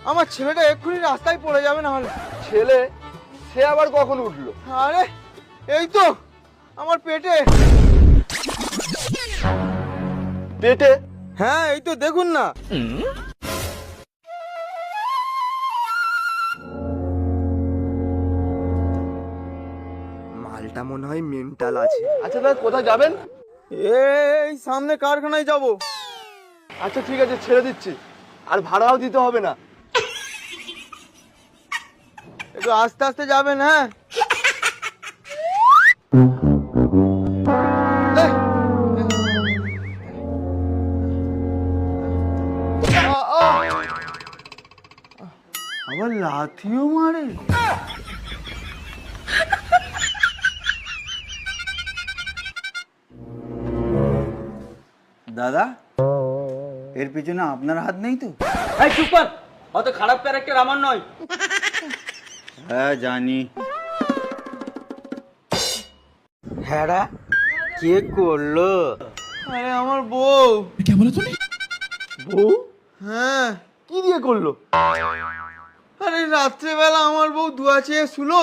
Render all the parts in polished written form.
আমার ছেলেটা এক্ষুনি রাস্তায় পড়ে যাবে না হলে। ছেলে? সে আবার কখন উঠলো? আরে এই তো আমার পেটে। পেটে? হ্যাঁ এই তো দেখুন না। মালটা মনে হয় মেন্টাল আছে। আচ্ছা দাদা কোথায় যাবেন? এই সামনে কারখানায় যাব। আচ্ছা ঠিক আছে ছেড়ে দিচ্ছি, আর ভাড়াও দিতে হবে না। একটু আস্তে আস্তে যাবেন। হ্যাঁ এই, আবার লাথিও মারে। দাদা, এর পিছনে আপনার হাত নেই তো? এই চুপ কর, অত খারাপ ক্যারেক্টার আমার নয়। হ্যাঁ জানি। হ্যাঁ কে করলো? আরে আমার বউ। বউ? হ্যাঁ কি দিয়ে করলো? আরে রাত্রেবেলা আমার বউ ধোয়া চেয়ে শুলো,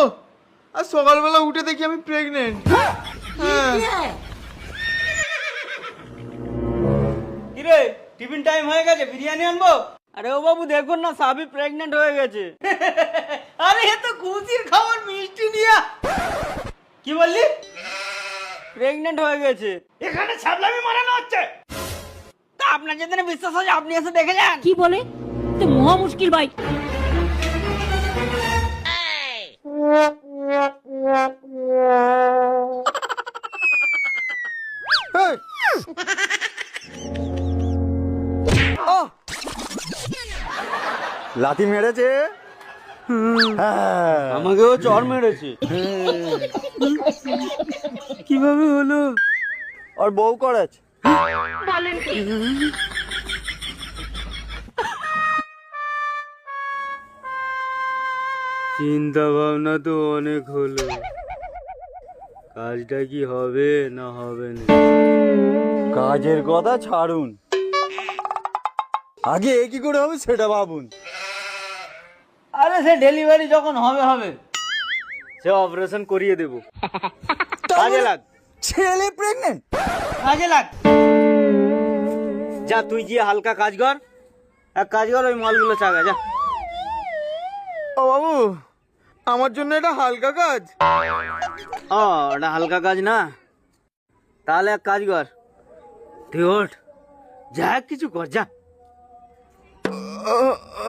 আর সকালবেলা উঠে দেখি আমি প্রেগনেন্ট। হ্যাঁ কিরে টিফিন টাইম হয়ে গেছে, বিরিয়ানি আনবো? আরে ও বাবু দেখুন না, সাবি প্রেগনেন্ট হয়ে গেছে। আরে এ তো খুশির খবর, মিষ্টি নিয়া। কি বললি? প্রেগনেন্ট হয়ে গেছে। এখানে ছাবলামি মারানো হচ্ছে। তা আপনার যদি না বিশ্বাস হয় আপনি এসে দেখে যান। কি বলে? তো মহা মুশকিল ভাই। এই! আহ! লাথি মেরেছে? হ্যাঁ। আমাকেও চড় মেরেছে। কিভাবে হলো? আর বউ করেছে। চিন্তা ভাবনা তো অনেক হলো, কাজটা কি হবে না হবে না। কাজের কথা ছাড়ুন, আগে এ কি করে হবে সেটা ভাবুন। আরে সে ডেলিভারি যখন হবে হবে, সে অপারেশন করিয়ে দেব। কাজে লাগ, ছেলে প্রেগনেন্ট? কাজে লাগ। যা তুই গিয়ে হালকা কাজ কর, এক কাজ কর, ওই মালগুলো চাগা যা। ও বাবু, আমার জন্য এটা হালকা কাজ। ও ওটা হালকা কাজ না, তাহলে এক কাজ কর, তুই ওঠ, যা কিছু কর যা।